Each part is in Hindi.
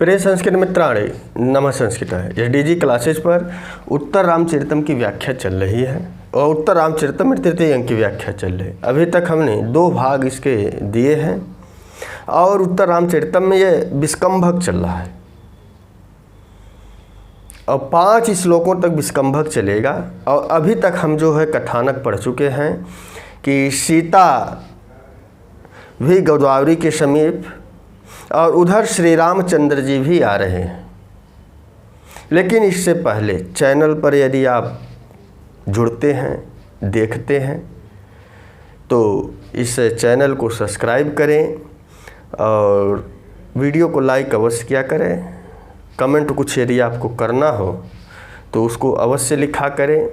प्रिय संस्कृत मित्राणे, नमः संस्कृताय। एसडीजी क्लासेस पर उत्तर रामचरितम की व्याख्या चल रही है और उत्तर रामचरितम में तृतीय अंक की व्याख्या चल रही है। अभी तक हमने 2 भाग इसके दिए हैं और उत्तर रामचरितम में ये विस्कंभक चल रहा है और 5 श्लोकों तक विस्कंभक चलेगा। और अभी तक हम जो है कथानक पढ़ चुके हैं कि सीता भी गोदावरी के समीप और उधर श्री रामचंद्र जी भी आ रहे हैं। लेकिन इससे पहले चैनल पर यदि आप जुड़ते हैं, देखते हैं, तो इस चैनल को सब्सक्राइब करें और वीडियो को लाइक अवश्य किया करें। कमेंट कुछ यदि आपको करना हो तो उसको अवश्य लिखा करें।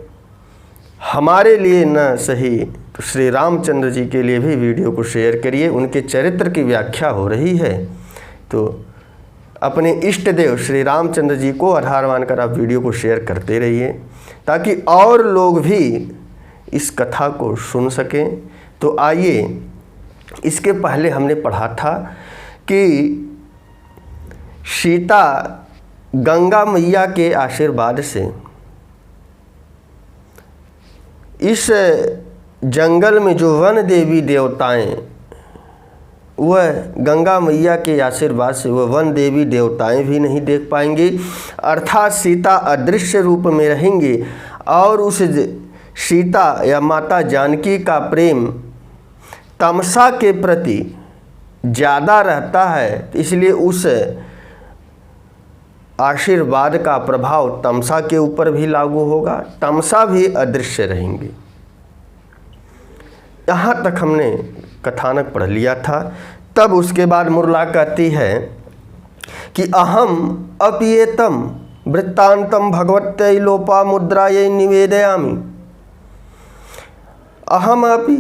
हमारे लिए न सही तो श्री रामचंद्र जी के लिए भी वीडियो को शेयर करिए। उनके चरित्र की व्याख्या हो रही है तो अपने इष्ट देव श्री रामचंद्र जी को आधार मानकर आप वीडियो को शेयर करते रहिए ताकि और लोग भी इस कथा को सुन सकें। तो आइए, इसके पहले हमने पढ़ा था कि सीता गंगा मैया के आशीर्वाद से इस जंगल में जो वन देवी देवताएं, वह गंगा मैया के आशीर्वाद से वह वन देवी देवताएं भी नहीं देख पाएंगी, अर्थात सीता अदृश्य रूप में रहेंगी और उस सीता या माता जानकी का प्रेम तमसा के प्रति ज़्यादा रहता है, इसलिए उस आशीर्वाद का प्रभाव तमसा के ऊपर भी लागू होगा। तमसा भी अदृश्य रहेंगी। यहाँ तक हमने कथानक पढ़ लिया था। तब उसके बाद मुरला कहती है कि अहम अपीएतम वृत्तांतम भगवत्यै लोपामुद्रायै निवेदयामि। अहम अपि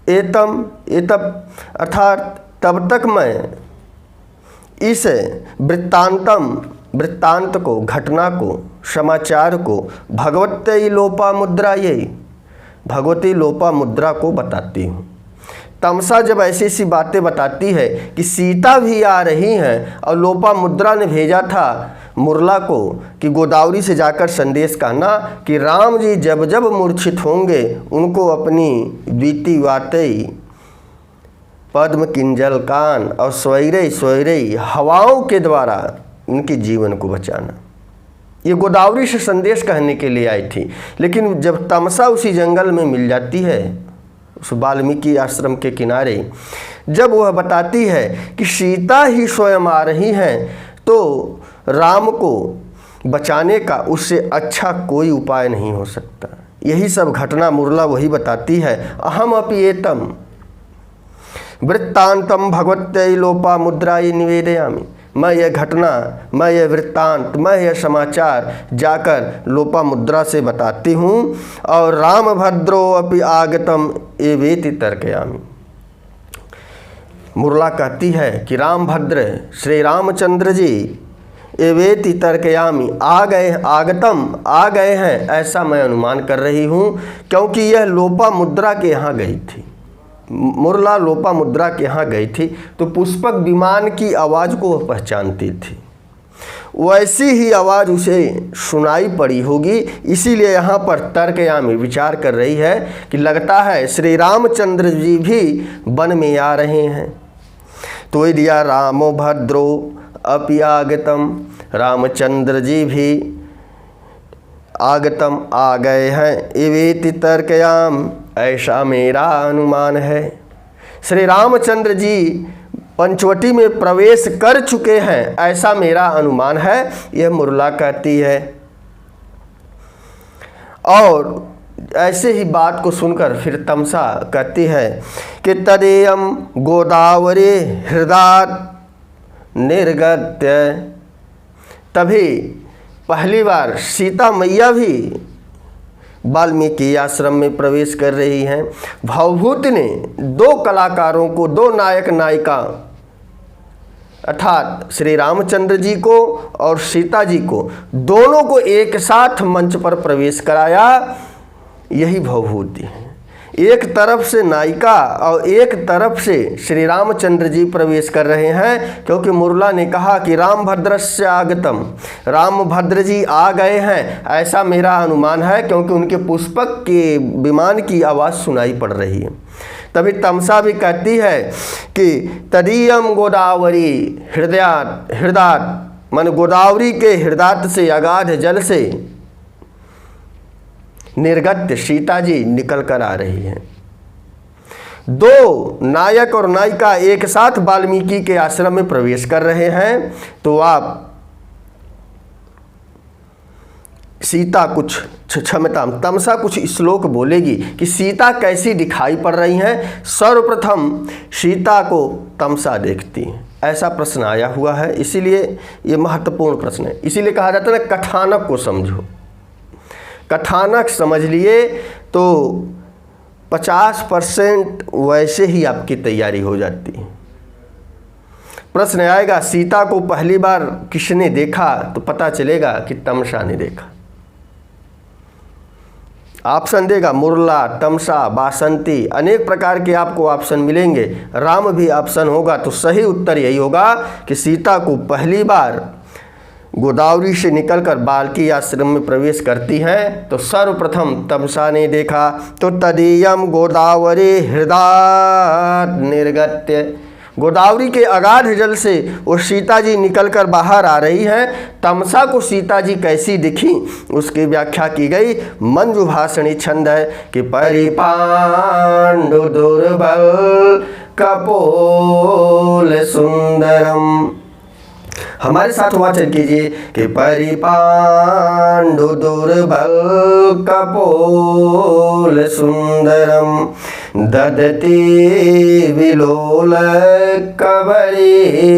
एतम अर्थात तब तक मैं इस वृत्तांत को, घटना को, समाचार को भगवत्यै लोपामुद्रायै, भगवती लोपामुद्रा को बताती हूँ। तमसा जब ऐसी ऐसी बातें बताती है कि सीता भी आ रही हैं और लोपामुद्रा ने भेजा था मुरला को कि गोदावरी से जाकर संदेश कहना कि राम जी जब जब मूर्छित होंगे उनको अपनी बीती वातई पद्म किंजल कान और स्वैरई हवाओं के द्वारा उनके जीवन को बचाना। ये गोदावरी से संदेश कहने के लिए आई थी। लेकिन जब तमसा उसी जंगल में मिल जाती है, उस वाल्मीकि आश्रम के किनारे, जब वह बताती है कि सीता ही स्वयं आ रही हैं, तो राम को बचाने का उससे अच्छा कोई उपाय नहीं हो सकता। यही सब घटना मुरला वही बताती है। अहम अपीएतम वृत्तांतम भगवत्यै लोपामुद्रायै निवेदयामि। मैं यह घटना, मैं यह वृत्तांत, मैं यह समाचार जाकर लोपामुद्रा से बताती हूँ। और रामभद्रो अपि आगतम एवेति तर्कयामि। मुरला कहती है कि रामभद्र श्री रामचंद्र जी एवेति तर्कयामि आ गए, आगतम आ गए हैं, ऐसा मैं अनुमान कर रही हूँ, क्योंकि यह लोपामुद्रा के यहाँ गई थी। मुरला लोपामुद्रा के यहाँ गई थी तो पुष्पक विमान की आवाज़ को वह पहचानती थी। वैसी ही आवाज़ उसे सुनाई पड़ी होगी, इसीलिए यहाँ पर तर्कयामी विचार कर रही है कि लगता है श्री रामचंद्र जी भी वन में आ रहे हैं। तो दिया रामो भद्रो अपि आगतम, रामचंद्र जी भी आगतम आ गए हैं। एवेति तर्कयाम, ऐसा मेरा अनुमान है। श्री रामचंद्र जी पंचवटी में प्रवेश कर चुके हैं, ऐसा मेरा अनुमान है, यह मुरला कहती है। और ऐसे ही बात को सुनकर फिर तमसा कहती है कि तदेयम गोदावरी हृदय निर्गत्य। तभी पहली बार सीता मैया भी वाल्मीकि आश्रम में प्रवेश कर रही हैं। भवभूत ने 2 कलाकारों को, 2 नायक नायिका अर्थात श्री रामचंद्र जी को और सीता जी को, दोनों को एक साथ मंच पर प्रवेश कराया। यही भवभूति है। एक तरफ से नायिका और एक तरफ से श्री रामचंद्र जी प्रवेश कर रहे हैं, क्योंकि मुरला ने कहा कि रामभद्रस्य आगतम, रामभद्र जी आ गए हैं, ऐसा मेरा अनुमान है, क्योंकि उनके पुष्पक के विमान की आवाज़ सुनाई पड़ रही है। तभी तमसा भी कहती है कि तदीयम गोदावरी हृदयात मन गोदावरी के हृदय से अगाध जल से निर्गत सीता जी निकल कर आ रही हैं। दो नायक और नायिका एक साथ वाल्मीकि के आश्रम में प्रवेश कर रहे हैं, तो आप सीता कुछ तमसा कुछ श्लोक बोलेगी कि सीता कैसी दिखाई पड़ रही हैं। सर्वप्रथम सीता को तमसा देखती हैं, ऐसा प्रश्न आया हुआ है, इसीलिए ये महत्वपूर्ण प्रश्न है। इसीलिए कहा जाता है ना, कथानक को समझो। कथानक समझ लिए तो 50% वैसे ही आपकी तैयारी हो जाती है। प्रश्न आएगा सीता को पहली बार किसने देखा, तो पता चलेगा कि तमसा ने देखा। ऑप्शन देगा मुरला, तमसा, बासंती, अनेक प्रकार के आपको ऑप्शन मिलेंगे। राम भी ऑप्शन होगा, तो सही उत्तर यही होगा कि सीता को पहली बार गोदावरी से निकलकर बाल्की आश्रम में प्रवेश करती हैं तो सर्वप्रथम तमसा ने देखा। तो तदीयम गोदावरी हृदय निर्गत्य, गोदावरी के अगाध जल से वो सीता जी निकलकर बाहर आ रही हैं। तमसा को सीता जी कैसी दिखी उसकी व्याख्या की गई। मंजुभाषणी छंद है कि परिपांडु दुर्बल कपोल सुंदरम। हमारे साथ वाचन कीजिए कि परिपांडु दुर्बल कपोल सुंदरम ददति विलोल कबरीकमाननम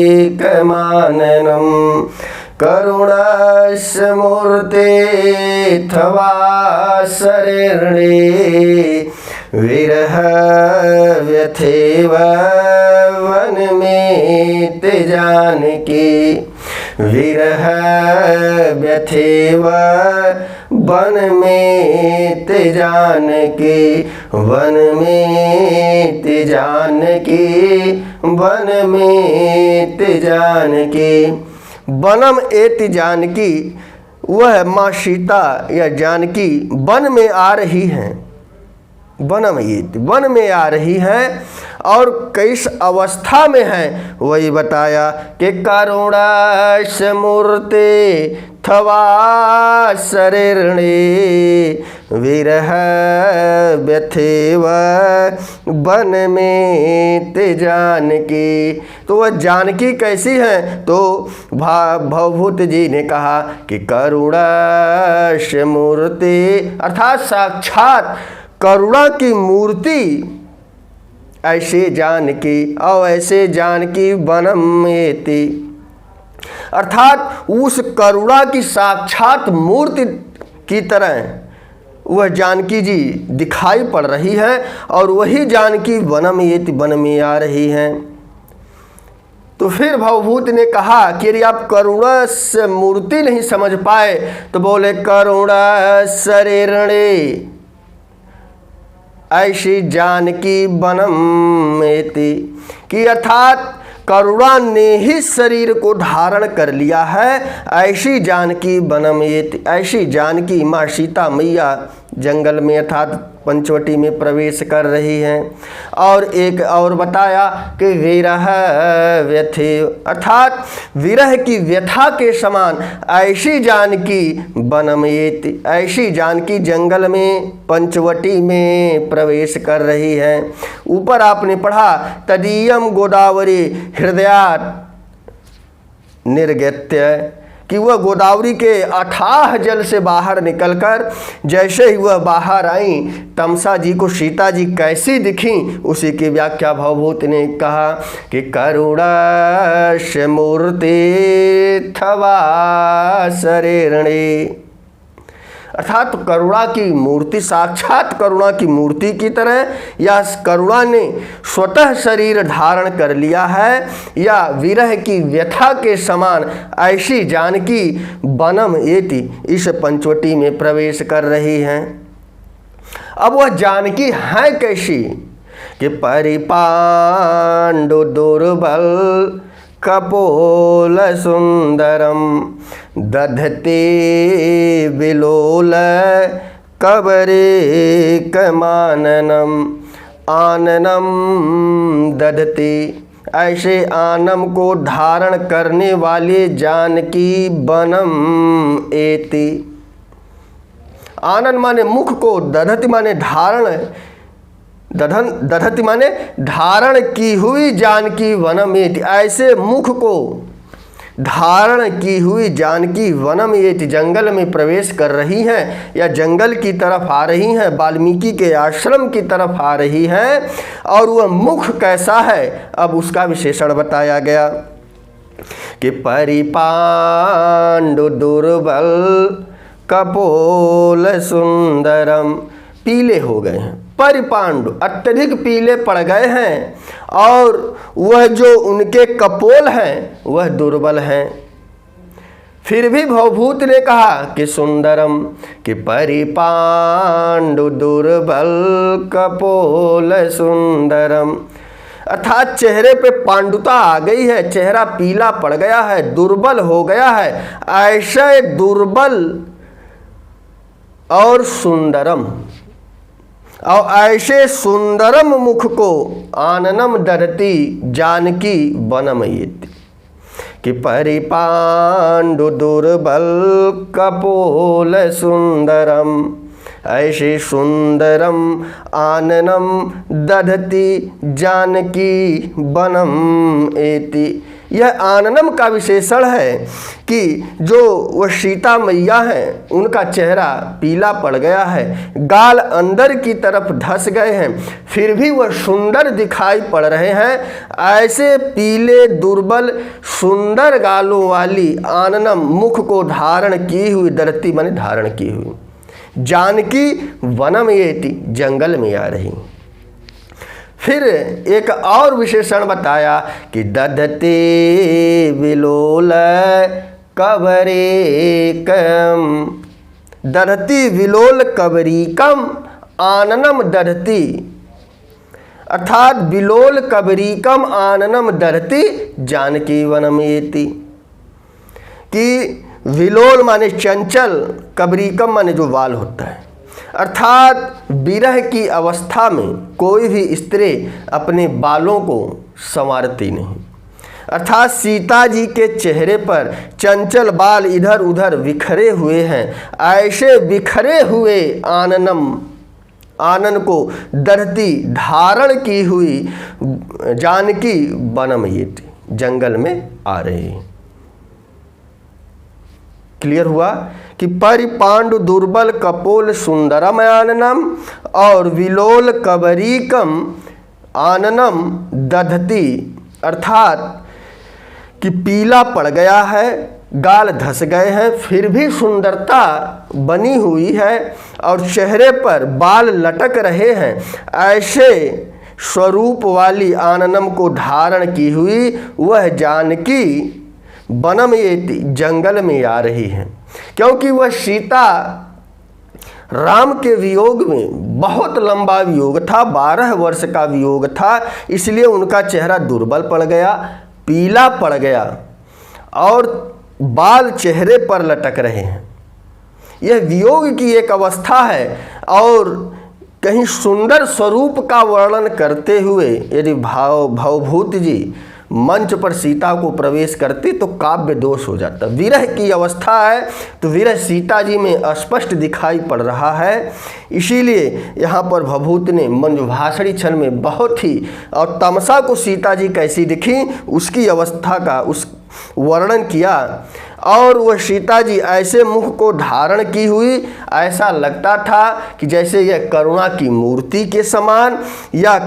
करुणास्मूर्ते थवा शरणे विरह व्यथेव वन में जानकी विरह व्यथेव वन में जानकी वन में जानकी वन में जानकी। वनम एति जानकी, वह माँ सीता या जानकी वन में आ रही हैं। वनम एति, वन में आ रही हैं और किस अवस्था में है वही बताया कि करुणास्मूर्ते थवा शरणे विरह व्यथेव वन में जानकी। तो वह जानकी कैसी है, तो भवभूत जी ने कहा कि करुणास्मूर्ते अर्थात साक्षात करुणा की मूर्ति ऐसे जानकी और ऐसे जानकी वनम एति, अर्थात उस करुणा की साक्षात मूर्ति की तरह वह जानकी जी दिखाई पड़ रही है और वही जानकी वनम एति, वन में आ रही हैं। तो फिर भवभूत ने कहा कि यदि आप करुणा से मूर्ति नहीं समझ पाए तो बोले करुणा शरणे ऐसी जानकी वनम एति, कि अर्थात करुणा ने ही शरीर को धारण कर लिया है। ऐसी जानकी वनम एति, ऐसी जानकी माँ सीता मैया जंगल में अर्थात पंचवटी में प्रवेश कर रही हैं। और एक और बताया कि विरह व्यथे, अर्थात विरह की व्यथा के समान ऐसी जानकी वनम एति, ऐसी जानकी जंगल में पंचवटी में प्रवेश कर रही हैं। ऊपर आपने पढ़ा तदीयम गोदावरी हृदयात निर्गत्य, कि वह गोदावरी के अथाह जल से बाहर निकलकर जैसे ही वह बाहर आई तमसा जी को सीता जी कैसी दिखी उसी की व्याख्या भवभूत ने कहा कि करुणास्मूर्ते थवा शरणे, अर्थात करुणा की मूर्ति साक्षात करुणा की मूर्ति की तरह, या करुणा ने स्वतः शरीर धारण कर लिया है, या विरह की व्यथा के समान ऐसी जानकी वनम एति इस पंचवटी में प्रवेश कर रही हैं। अब वह जानकी है कैसी कि परिपांडु दुर्बल कपोल सुंदरम दधते विलोल कबरेकमाननम आननम दधते। ऐसे आनम को धारण करने वाले जानकी बनम एति। आनन माने मुख को, दधति माने धारण, दधति माने धारण की हुई जानकी वनम एति। ऐसे मुख को धारण की हुई जानकी वनम एति, जंगल में प्रवेश कर रही हैं या जंगल की तरफ आ रही हैं, वाल्मीकि के आश्रम की तरफ आ रही हैं। और वह मुख कैसा है, अब उसका विशेषण बताया गया कि परिपांडु दुर्बल कपोल सुंदरम। पीले हो गए हैं, परिपांडु अत्यधिक पीले पड़ गए हैं, और वह जो उनके कपोल हैं वह दुर्बल हैं। फिर भी भवभूत ने कहा कि सुंदरम, कि परिपांडु दुर्बल कपोल सुंदरम, अर्थात चेहरे पे पांडुता आ गई है, चेहरा पीला पड़ गया है, दुर्बल हो गया है। ऐसे दुर्बल और सुंदरम, और ऐसे सुंदरम मुख को आननम दधति जानकी बनमयति, कि परिपांडु दुर्बल कपोल सुंदरम, ऐसे सुंदरम आननम दधति जानकी बनम एति। यह आननम का विशेषण है कि जो वह सीता मैया हैं उनका चेहरा पीला पड़ गया है, गाल अंदर की तरफ धंस गए हैं, फिर भी वह सुंदर दिखाई पड़ रहे हैं। ऐसे पीले दुर्बल सुंदर गालों वाली आननम मुख को धारण की हुई, दधति माने धारण की हुई, जानकी वनम एति, जंगल में आ रही। फिर एक और विशेषण बताया कि दधते विलोल कबरेकम, दधति विलोल कबरीकम आननम दधति, अर्थात विलोल कबरीकम आननम दधति जानकी वनमेति। कि विलोल माने चंचल, कबरीकम माने जो वाल होता है, अर्थात विरह की अवस्था में कोई भी स्त्री अपने बालों को संवारती नहीं। अर्थात सीता जी के चेहरे पर चंचल बाल इधर उधर बिखरे हुए हैं। ऐसे बिखरे हुए आनन को दधति धारण की हुई जानकी बनमयति, जंगल में आ रही है। क्लियर हुआ कि परिपांडु दुर्बल कपोल सुंदरम आननम और विलोल कबरीकम आननम दधति, अर्थात कि पीला पड़ गया है, गाल धस गए हैं, फिर भी सुंदरता बनी हुई है और चेहरे पर बाल लटक रहे हैं। ऐसे स्वरूप वाली आननम को धारण की हुई वह जानकी बनम एति, जंगल में आ रही है। क्योंकि वह सीता राम के वियोग में, बहुत लंबा वियोग था, 12 वर्ष का वियोग था, इसलिए उनका चेहरा दुर्बल पड़ गया, पीला पड़ गया और बाल चेहरे पर लटक रहे हैं। यह वियोग की एक अवस्था है। और कहीं सुंदर स्वरूप का वर्णन करते हुए यदि भवभूत जी मंच पर सीता को प्रवेश करते तो काव्य दोष हो जाता। विरह की अवस्था है तो विरह सीता जी में स्पष्ट दिखाई पड़ रहा है। इसीलिए यहाँ पर भवभूत ने मंजुभाषणी क्षण में बहुत ही, और तमसा को सीता जी कैसी दिखी उसकी अवस्था का उस वर्णन किया। और वह सीता जी ऐसे मुख को धारण की हुई, ऐसा लगता था कि जैसे यह करुणा की मूर्ति के समान, या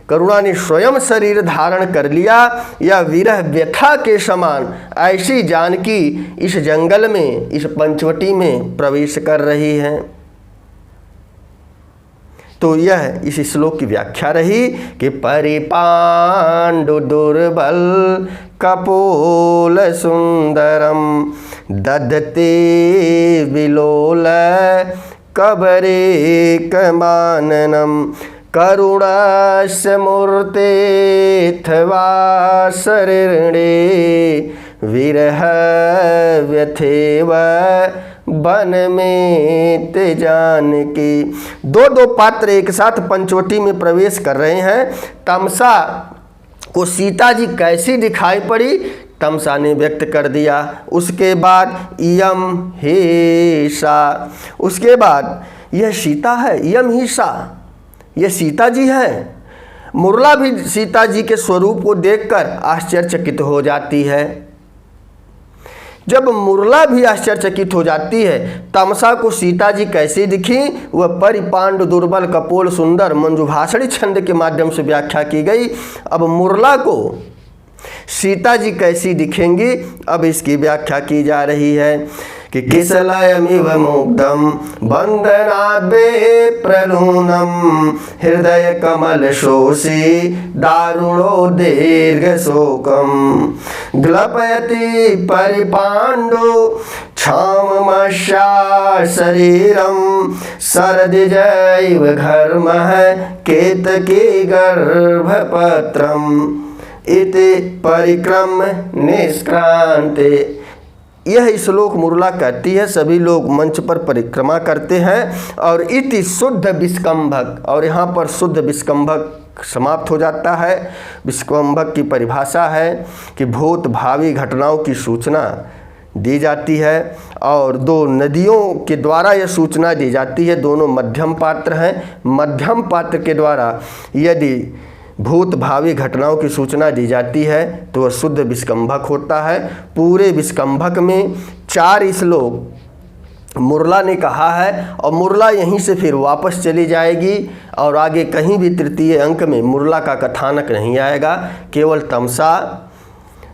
करुणा ने स्वयं शरीर धारण कर लिया, या विरह व्यथा के समान ऐसी जानकी इस जंगल में, इस पंचवटी में प्रवेश कर रही है। तो यह इस श्लोक की व्याख्या रही कि परिपांडु दुर्बल कपोल सुंदरम दधते विलोल कबरेक माननम करुणस्य मूर्तेऽथवा शरणे विरह व्यथेव बन में ते जानकी। दो पात्र एक साथ पंचवटी में प्रवेश कर रहे हैं। तमसा को सीता जी कैसी दिखाई पड़ी, तमसा ने व्यक्त कर दिया। उसके बाद इयम हे सा, उसके बाद यह सीता है, इयम ही सा, यह सीता जी है। मुरला भी सीता जी के स्वरूप को देखकर आश्चर्यचकित हो जाती है। जब मुरला भी आश्चर्यचकित हो जाती है, तमसा को सीता जी कैसी दिखी, वह परिपांडु दुर्बल कपोल सुंदर मंजुभाषणी छंद के माध्यम से व्याख्या की गई। अब मुरला को सीता जी कैसी दिखेंगी, अब इसकी व्याख्या की जा रही है कि किसलयमिव मुग्धम बंधनाद्वे प्रलूनम हृदय कमल शोषी दारुणो दीर्घ शोकम ग्लपयति परिपांडु क्षाममस्या शरीरम शरदिजैव घर्मः केतकी गर्भपत्रम इति परिक्रम निष्क्रांते। यह श्लोक मुरला कहती है। सभी लोग मंच पर परिक्रमा करते हैं और इति शुद्ध विस्कंभक, और यहाँ पर शुद्ध विस्कंभक समाप्त हो जाता है। विस्कंभक की परिभाषा है कि भूत भावी घटनाओं की सूचना दी जाती है और दो नदियों के द्वारा यह सूचना दी जाती है। दोनों मध्यम पात्र हैं। मध्यम पात्र के द्वारा यदि भूत भावी घटनाओं की सूचना दी जाती है तो वह शुद्ध विस्कंभक होता है। पूरे विस्कंभक में 4 श्लोक मुरला ने कहा है और मुरला यहीं से फिर वापस चली जाएगी और आगे कहीं भी तृतीय अंक में मुरला का कथानक नहीं आएगा। केवल तमसा,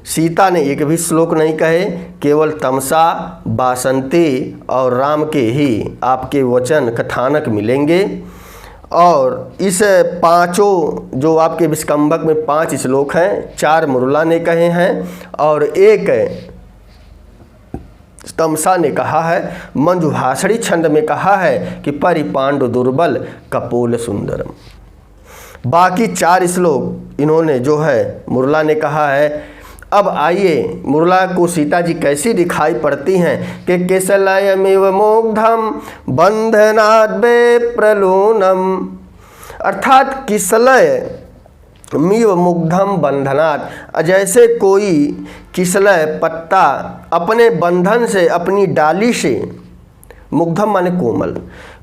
सीता ने एक भी श्लोक नहीं कहे, केवल तमसा, बासंती और राम के ही आपके वचन कथानक मिलेंगे। और इस 5 जो आपके विस्कंभक में 5 श्लोक हैं, 4 मुरला ने कहे हैं और 1 तमसा ने कहा है। मंजुभाषणी छंद में कहा है कि परिपांडु दुर्बल कपोल सुंदरम। बाकी 4 श्लोक इन्होंने जो है मुरला ने कहा है। अब आइए मुरला को सीता जी कैसी दिखाई पड़ती हैं कि किसलयमिव मुग्धम बंधनाद्वे प्रलूनम, अर्थात किसलय मिव मुग्धम बंधनात्, जैसे कोई किसलय पत्ता अपने बंधन से, अपनी डाली से, मुग्धम माने कोमल,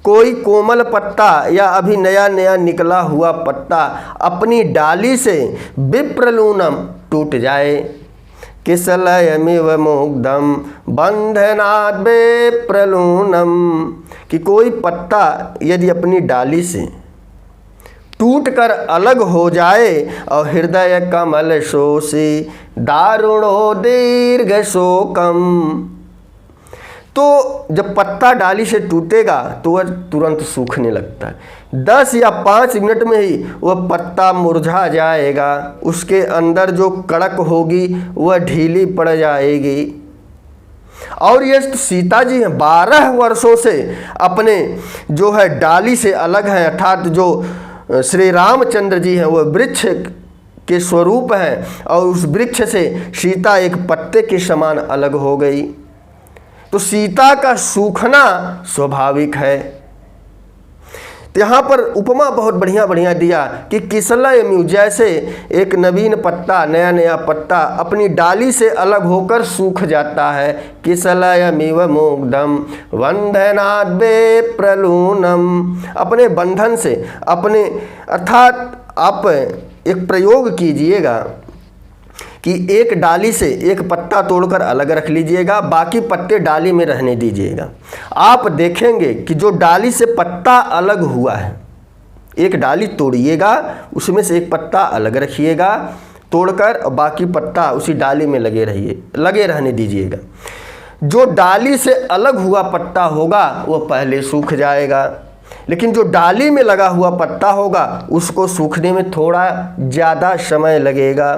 कोई कोमल पत्ता या अभी नया नया निकला हुआ पत्ता अपनी डाली से विप्रलूनम टूट जाए। किसलयमिव मुग्धम बंधनाद्वे प्रलूनम, कि कोई पत्ता यदि अपनी डाली से टूटकर अलग हो जाए और हृदय कमल शोषी दारुणो दीर्घ शोकम, तो जब पत्ता डाली से टूटेगा तो वह तुरंत सूखने लगता है। 10 या 5 मिनट में ही वह पत्ता मुरझा जाएगा, उसके अंदर जो कड़क होगी वह ढीली पड़ जाएगी। और ये सीता जी हैं, 12 वर्षों से अपने जो है डाली से अलग हैं, अर्थात जो श्री रामचंद्र जी हैं वह वृक्ष के स्वरूप हैं और उस वृक्ष से सीता एक पत्ते के समान अलग हो गई। तो सीता का सूखना स्वाभाविक है। तो यहाँ पर उपमा बहुत बढ़िया बढ़िया दिया कि किसलयमिव, जैसे एक नवीन पत्ता, नया नया पत्ता अपनी डाली से अलग होकर सूख जाता है। किसलयमिव मुग्धम बंधनाद्वे प्रलूनम, अपने बंधन से, अपने, अर्थात आप एक प्रयोग कीजिएगा कि एक डाली से एक पत्ता तोड़कर अलग रख लीजिएगा, बाकी पत्ते डाली में रहने दीजिएगा। आप देखेंगे कि जो डाली से पत्ता अलग हुआ है, एक डाली तोड़िएगा, उसमें से एक पत्ता अलग रखिएगा तोड़कर और बाकी पत्ता उसी डाली में लगे रहने दीजिएगा। जो डाली से अलग हुआ पत्ता होगा वह पहले सूख जाएगा, लेकिन जो डाली में लगा हुआ पत्ता होगा उसको सूखने में थोड़ा ज़्यादा समय लगेगा।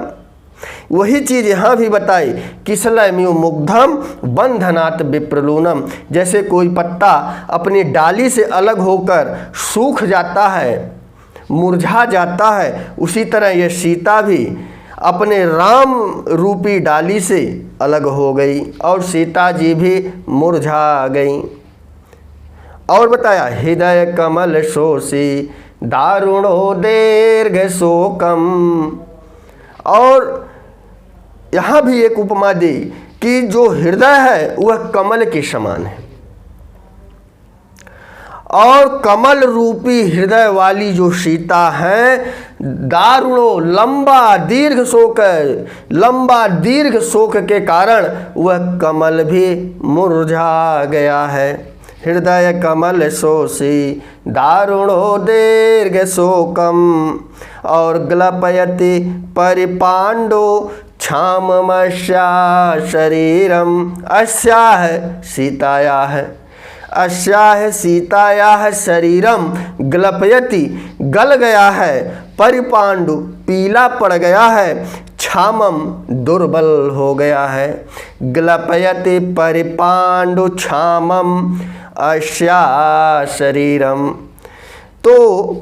वही चीज़ यहाँ भी बताई, किसलयमिव मुग्धम बंधनात् विप्रलूनम। जैसे कोई पत्ता अपनी डाली से अलग होकर सूख जाता है, मुरझा जाता है, उसी तरह ये सीता भी अपने राम रूपी डाली से अलग हो गई और सीता जी भी मुरझा गई। और बताया, हृदय कमल शोषी दारुणो दीर्घ शोकम। और यहाँ भी एक उपमा दी कि जो हृदय है वह कमल के समान है, और कमल रूपी हृदय वाली जो सीता है, दारुणो लंबा दीर्घ शोक, लंबा दीर्घ शोक के कारण वह कमल भी मुरझा गया है। हृदय कमल शोषी दारुणो दीर्घ शोकम। और ग्लपयति परिपांडो क्षाममस्या शरीरम। अस्याह सीतायाः, अस्याह सीतायाः शरीरम ग्लपयति गल गया है, परिपांडु पीला पड़ गया है, क्षामम दुर्बल हो गया है। ग्लपयति परिपांडु क्षामम अस्या शरीरम। तो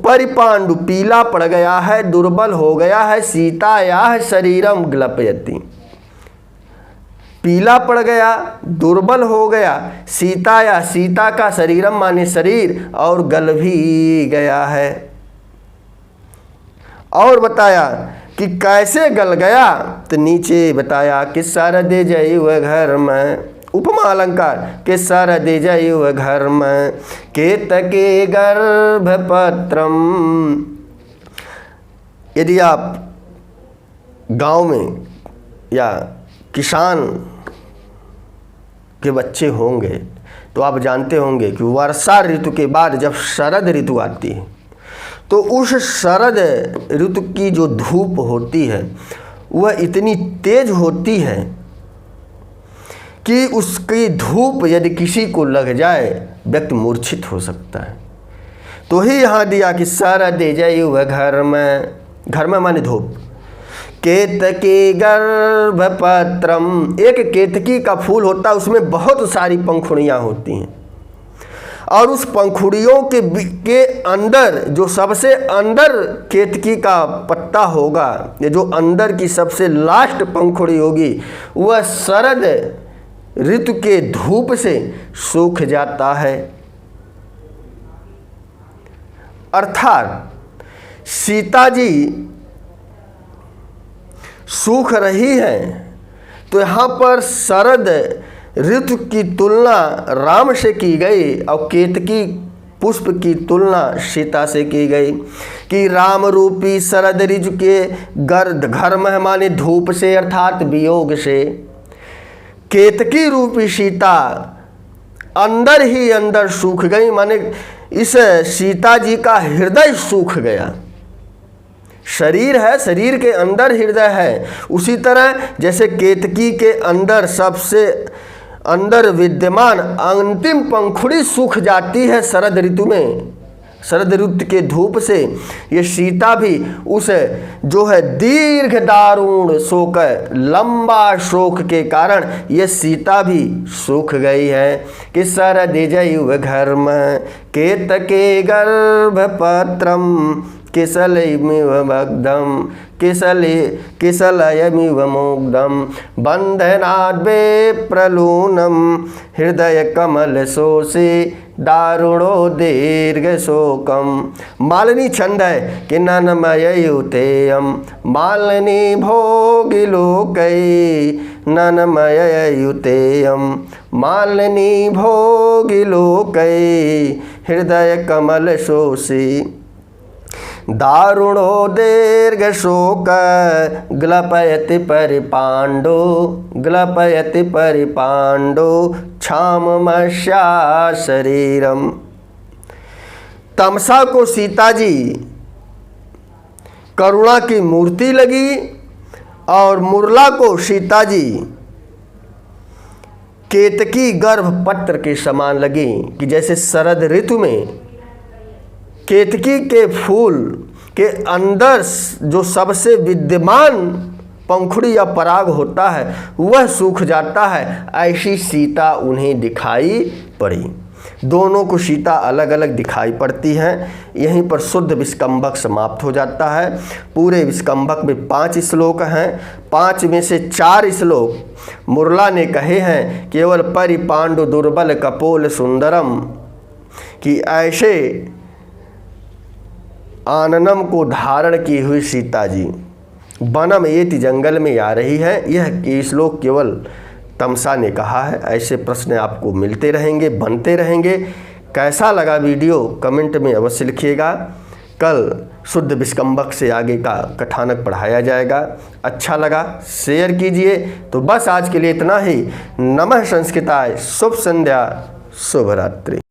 परिपांडु पीला पड़ गया है, दुर्बल हो गया है, सीतायाः शरीरम ग्लपयति, पीला पड़ गया, दुर्बल हो गया, सीताया सीता का शरीरम माने शरीर, और गल भी गया है। और बताया कि कैसे गल गया, तो नीचे बताया कि सरदे जैव घर में, उपमा अलंकार के सरदे जैव घर में केतके गर्भपत्रम। यदि आप गांव में या किसान के बच्चे होंगे तो आप जानते होंगे कि वर्षा ऋतु के बाद जब शरद ऋतु आती है तो उस शरद ऋतु की जो धूप होती है वह इतनी तेज होती है कि उसकी धूप यदि किसी को लग जाए व्यक्ति मूर्छित हो सकता है। तो ही यहाँ दिया कि शरद जैव घर में माने धूप, केतकी गर्भपत्रम। एक केतकी का फूल होता है, उसमें बहुत सारी पंखुड़ियाँ होती हैं, और उस पंखुड़ियों के अंदर जो सबसे अंदर केतकी का पत्ता होगा, ये जो अंदर की सबसे लास्ट पंखुड़ी होगी, वह शरद ऋतु के धूप से सूख जाता है। अर्थात सीता जी सूख रही है, तो यहाँ पर शरद ऋतु की तुलना राम से की गई और केतकी पुष्प की तुलना सीता से की गई कि राम रूपी शरद ऋतु के घर में माने धूप से अर्थात वियोग से, केतकी रूपी सीता अंदर ही अंदर सूख गई, माने इस सीता जी का हृदय सूख गया। शरीर है, शरीर के अंदर हृदय है, उसी तरह जैसे केतकी के अंदर सबसे अंदर विद्यमान अंतिम पंखुड़ी सूख जाती है शरद ऋतु में, शरद ऋतु के धूप से, ये सीता भी उस जो है दीर्घ दारुण शोक, लंबा शोक के कारण ये सीता भी सूख गई है कि शरद जैव घर में केतके गर्भपत्रम किसलयमिव मग्धम किसलयमिव मुग्धम बंधनाद् विप्रलूनम हृदय कमल शोषे दारुणो दीर्घ शोकम। मालिनी छंद है कि ननमयुतेयम मालिनी भोगिलोकै, ननमयुतेयम मालिनी भोगिलोकै हृदय कमल शोषे दारुणो दीर्घ शोक ग्लपयति परिपांडो, ग्लपयति परिपांडो क्षाममस्या शरीरम। तमसा को सीता जी करुणा की मूर्ति लगी और मुरला को सीता जी केतकी गर्भपत्र के समान लगी कि जैसे शरद ऋतु में केतकी के फूल के अंदर जो सबसे विद्यमान पंखुड़ी या पराग होता है वह सूख जाता है, ऐसी सीता उन्हें दिखाई पड़ी। दोनों को सीता अलग अलग दिखाई पड़ती हैं। यहीं पर शुद्ध विस्कंभक समाप्त हो जाता है। पूरे विस्कंभक में 5 श्लोक हैं। 5 में से 4 श्लोक मुरला ने कहे हैं केवल परिपांडु दुर्बल कपोल सुंदरम, कि ऐसे आननम को धारण की हुई सीता जी वनम एति जंगल में आ रही है। यह श्लोक केवल तमसा ने कहा है। ऐसे प्रश्न आपको मिलते रहेंगे, बनते रहेंगे। कैसा लगा वीडियो कमेंट में अवश्य लिखिएगा। कल शुद्ध विस्कंभक से आगे का कथानक पढ़ाया जाएगा। अच्छा लगा शेयर कीजिए। तो बस आज के लिए इतना ही। नमः संस्कृताय। शुभ संध्या, शुभ रात्रि।